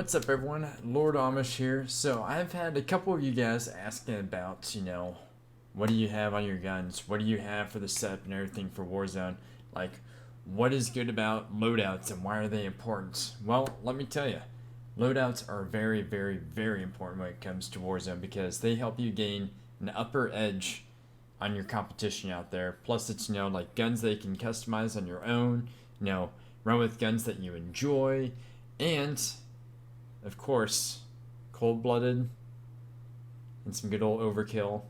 What's up, everyone? LordAmish here. So I've had a couple of you guys asking about, what do you have on your guns? What do you have for the setup and everything for Warzone? Like, what is good about loadouts and why are they important? Well, let me tell you, loadouts are very, very, very important when it comes to Warzone because they help you gain an upper edge on your competition out there. Plus, it's, like guns that you can customize on your own, run with guns that you enjoy, and of course, cold-blooded and some good old overkill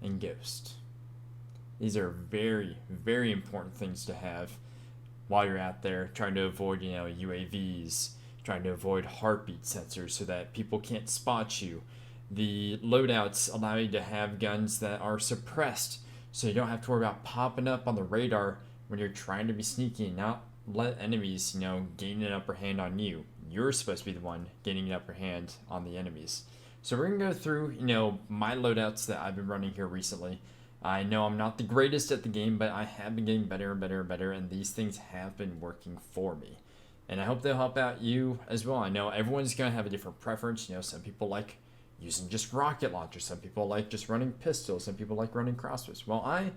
and ghost. These are very, very important things to have while you're out there trying to avoid, UAVs, trying to avoid heartbeat sensors so that people can't spot you. The loadouts allow you to have guns that are suppressed so you don't have to worry about popping up on the radar when you're trying to be sneaky and not let enemies, gain an upper hand on you. You're supposed to be the one gaining an upper hand on the enemies. So we're going to go through, my loadouts that I've been running here recently. I know I'm not the greatest at the game, but I have been getting better and better and better, and these things have been working for me. And I hope they'll help out you as well. I know everyone's going to have a different preference. Some people like using just rocket launchers. Some people like just running pistols. Some people like running crossbows. Well, I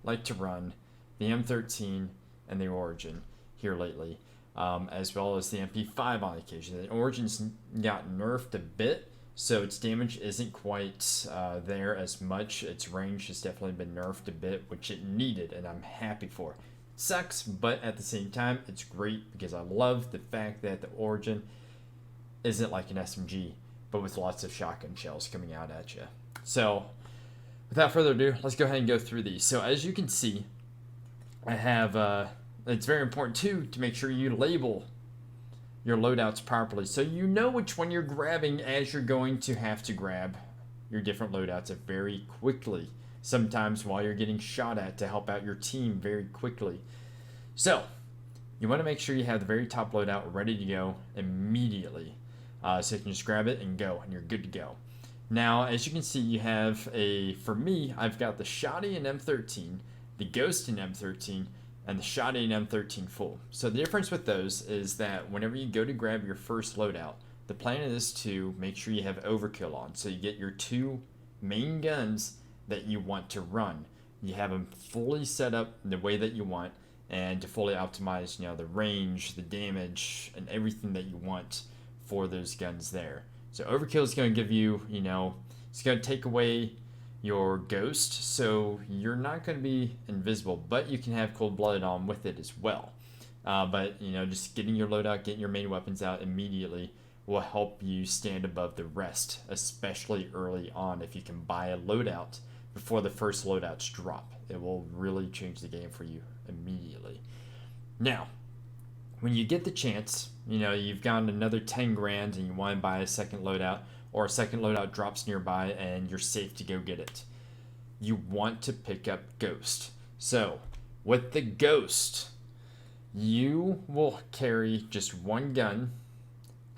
like to run the M13 and the Origin here lately. As well as the Mp5 on occasion. The Origin's got nerfed a bit, so its damage isn't quite there as much. Its range has definitely been nerfed a bit, which it needed, and I'm happy for. It sucks, but at the same time, it's great because I love the fact that the Origin isn't like an SMG, but with lots of shotgun shells coming out at you. So, without further ado, let's go ahead and go through these. So, as you can see, I have... it's very important too to make sure you label your loadouts properly so you know which one you're grabbing as you're going to have to grab your different loadouts very quickly, sometimes while you're getting shot at to help out your team very quickly. So you want to make sure you have the very top loadout ready to go immediately, so you can just grab it and go and you're good to go. Now, as you can see, you have for me, I've got the Shotty in M13, the Ghost in M13, and the Shotty in M13 full. So the difference with those is that whenever you go to grab your first loadout, the plan is to make sure you have overkill on. So you get your two main guns that you want to run. You have them fully set up the way that you want and to fully optimize, the range, the damage, and everything that you want for those guns there. So overkill is going to give you, it's going to take away your ghost, so you're not going to be invisible, but you can have cold-blooded on with it as well. But just getting your loadout, getting your main weapons out immediately will help you stand above the rest, especially early on. If you can buy a loadout before the first loadouts drop, it will really change the game for you immediately. Now, when you get the chance, you've got another 10 grand and you want to buy a second loadout, or a second loadout drops nearby and you're safe to go get it, you want to pick up Ghost. So with the Ghost, you will carry just one gun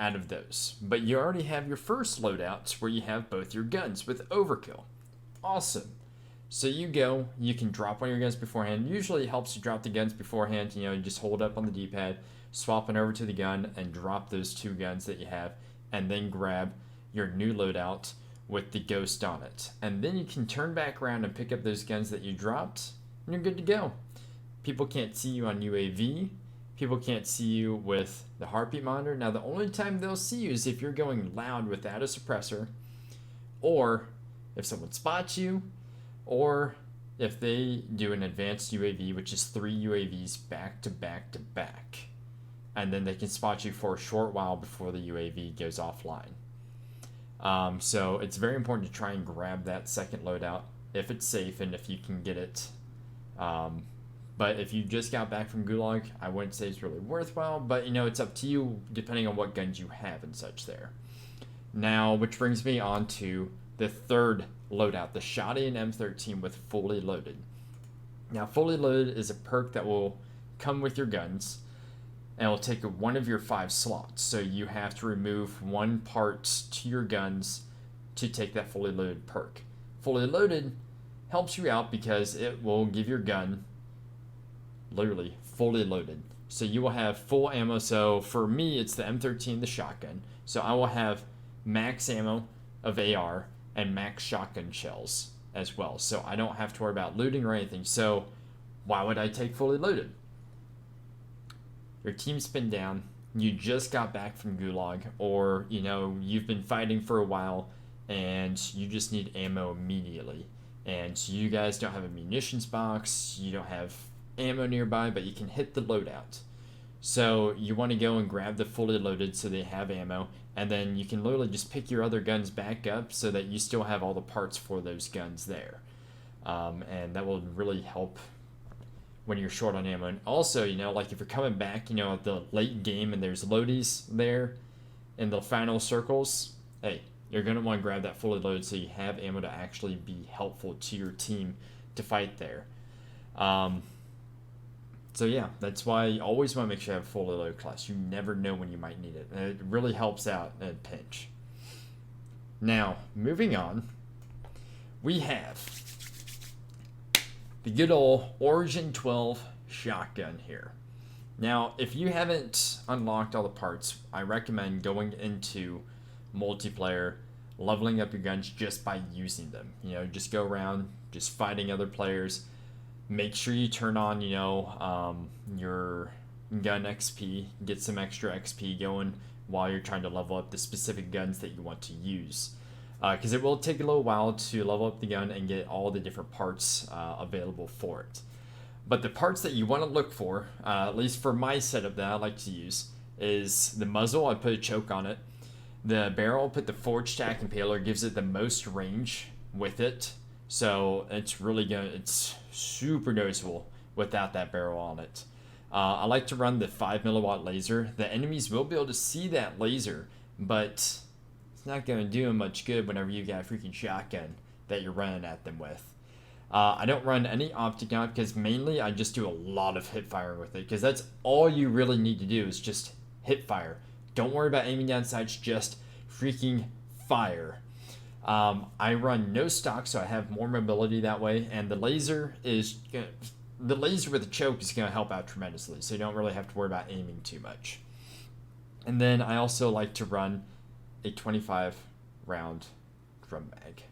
out of those, but you already have your first loadouts where you have both your guns with overkill. Awesome. So you can drop one of your guns beforehand. Usually it helps you drop the guns beforehand. You just hold up on the D-pad, swap it over to the gun, and drop those two guns that you have, and then grab your new loadout with the Ghost on it. And then you can turn back around and pick up those guns that you dropped, and you're good to go. People can't see you on UAV. People can't see you with the heartbeat monitor. Now, the only time they'll see you is if you're going loud without a suppressor, or if someone spots you, or if they do an advanced UAV, which is 3 UAVs back to back to back. And then they can spot you for a short while before the UAV goes offline. So it's very important to try and grab that second loadout if it's safe and if you can get it. But if you just got back from Gulag, I wouldn't say it's really worthwhile, but it's up to you depending on what guns you have and such there. Now, which brings me on to the third loadout, the Shotty and M13 with fully loaded. Now, fully loaded is a perk that will come with your guns, and it'll take one of your 5 slots. So you have to remove one part to your guns to take that fully loaded perk. Fully loaded helps you out because it will give your gun literally fully loaded. So you will have full ammo. So for me, it's the M13, the shotgun. So I will have max ammo of AR and max shotgun shells as well. So I don't have to worry about looting or anything. So why would I take fully loaded? Your team's been down. You just got back from Gulag, or you've been fighting for a while and you just need ammo immediately. And you guys don't have a munitions box, you don't have ammo nearby, but you can hit the loadout. So you want to go and grab the fully loaded so they have ammo, and then you can literally just pick your other guns back up so that you still have all the parts for those guns there. And that will really help when you're short on ammo. And also, like if you're coming back, at the late game and there's loadies there in the final circles, hey, you're going to want to grab that fully loaded so you have ammo to actually be helpful to your team to fight there. So yeah, that's why you always want to make sure you have a fully loaded class. You never know when you might need it. And it really helps out in a pinch. Now, moving on, we have the good old Origin 12 shotgun here. Now, if you haven't unlocked all the parts, I recommend going into multiplayer, leveling up your guns just by using them. Just go around, just fighting other players. Make sure you turn on, your gun XP, get some extra XP going while you're trying to level up the specific guns that you want to use. Because it will take a little while to level up the gun and get all the different parts available for it. But the parts that you want to look for, at least for my setup that I like to use, is the muzzle. I put a choke on it. The barrel, put the forged tack impaler, gives it the most range with it. So it's really good. It's super noticeable without that barrel on it. I like to run the 5 milliwatt laser. The enemies will be able to see that laser, but it's not going to do them much good whenever you got a freaking shotgun that you're running at them with. I don't run any optic on it because mainly I just do a lot of hip fire with it, because that's all you really need to do is just hip fire. Don't worry about aiming down sights, just freaking fire. I run no stock, so I have more mobility that way, and the laser with the choke is going to help out tremendously, so you don't really have to worry about aiming too much. And then I also like to run a 25 round drum mag.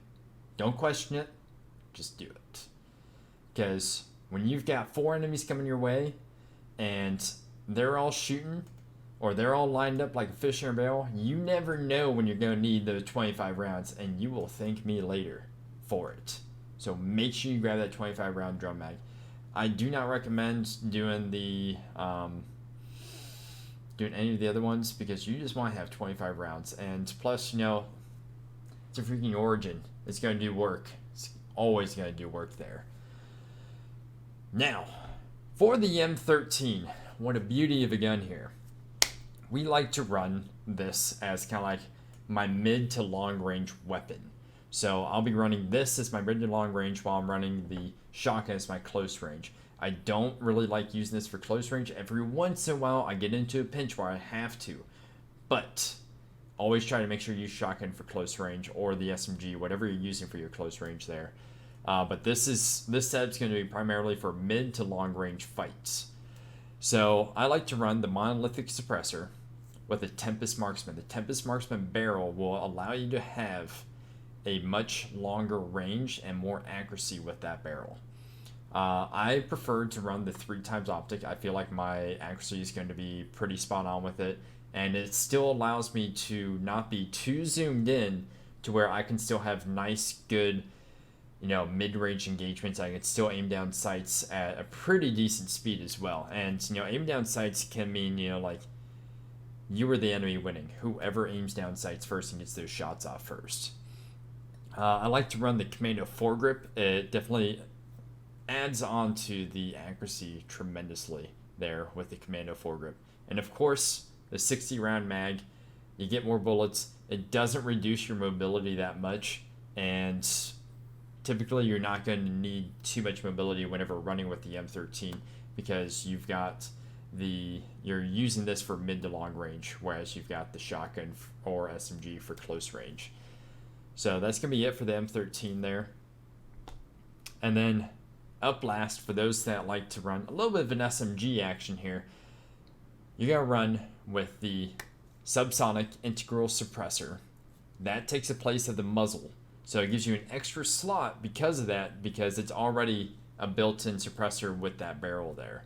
Don't question it, just do it. Because when you've got 4 enemies coming your way and they're all shooting, or they're all lined up like a fish in a barrel, you never know when you're going to need those 25 rounds, and you will thank me later for it. So make sure you grab that 25 round drum mag. I do not recommend doing any of the other ones, because you just want to have 25 rounds. And plus, it's a freaking Origin. It's going to do work. It's always going to do work there. Now, for the M13, what a beauty of a gun here. We like to run this as kind of like my mid to long range weapon. So I'll be running this as my mid to long range while I'm running the shotgun as my close range. I don't really like using this for close range. Every once in a while I get into a pinch where I have to. But always try to make sure you use shotgun for close range, or the SMG, whatever you're using for your close range there. But this setup's going to be primarily for mid to long range fights. So I like to run the monolithic suppressor with a Tempest Marksman. The Tempest Marksman barrel will allow you to have a much longer range and more accuracy with that barrel. I prefer to run the 3x optic. I feel like my accuracy is going to be pretty spot on with it, and it still allows me to not be too zoomed in to where I can still have nice, good, mid-range engagements. I can still aim down sights at a pretty decent speed as well. And, aim down sights can mean, like, you are the enemy winning. Whoever aims down sights first and gets those shots off first. I like to run the Commando foregrip. It definitely adds on to the accuracy tremendously there with the Commando foregrip. And, of course, the 60-round mag, you get more bullets. It doesn't reduce your mobility that much, and typically you're not going to need too much mobility whenever running with the M13, because you're using this for mid to long range, whereas you've got the shotgun or SMG for close range. So that's going to be it for the M13 there. And then up last, for those that like to run a little bit of an SMG action here, you gotta run with the subsonic integral suppressor. That takes the place of the muzzle, so it gives you an extra slot because of that, because it's already a built-in suppressor with that barrel there.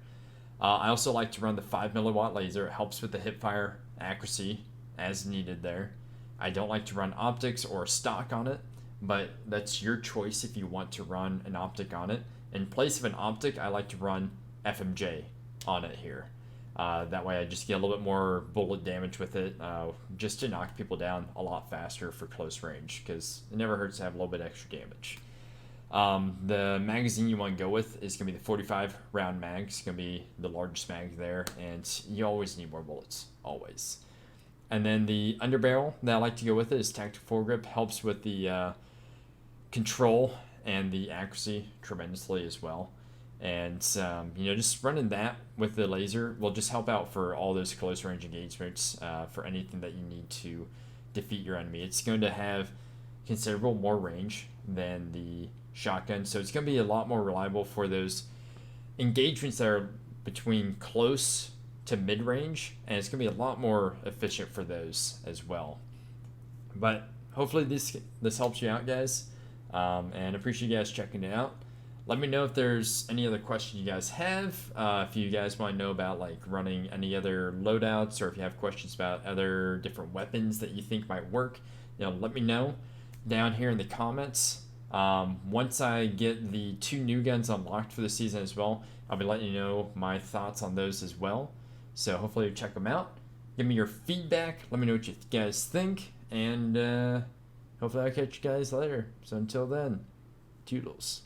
I also like to run the 5 milliwatt laser. It helps with the hipfire accuracy as needed there. I don't like to run optics or stock on it, but that's your choice if you want to run an optic on it. In place of an optic, I like to run FMJ on it here. That way I just get a little bit more bullet damage with it, just to knock people down a lot faster for close range, because it never hurts to have a little bit extra damage. The magazine you want to go with is going to be the 45 round mag. It's going to be the largest mag there, and you always need more bullets, always. And then the underbarrel that I like to go with is tactical foregrip. Helps with the control and the accuracy tremendously as well. And just running that with the laser will just help out for all those close range engagements, for anything that you need to defeat your enemy. It's going to have considerable more range than the shotgun, so it's going to be a lot more reliable for those engagements that are between close to mid-range, and it's going to be a lot more efficient for those as well. But hopefully this helps you out, guys, and appreciate you guys checking it out. Let me know if there's any other questions you guys have. If you guys want to know about like running any other loadouts, or if you have questions about other different weapons that you think might work, let me know down here in the comments. Once I get the 2 new guns unlocked for the season as well, I'll be letting you know my thoughts on those as well. So hopefully you check them out. Give me your feedback. Let me know what you guys think. And hopefully I'll catch you guys later. So until then, toodles.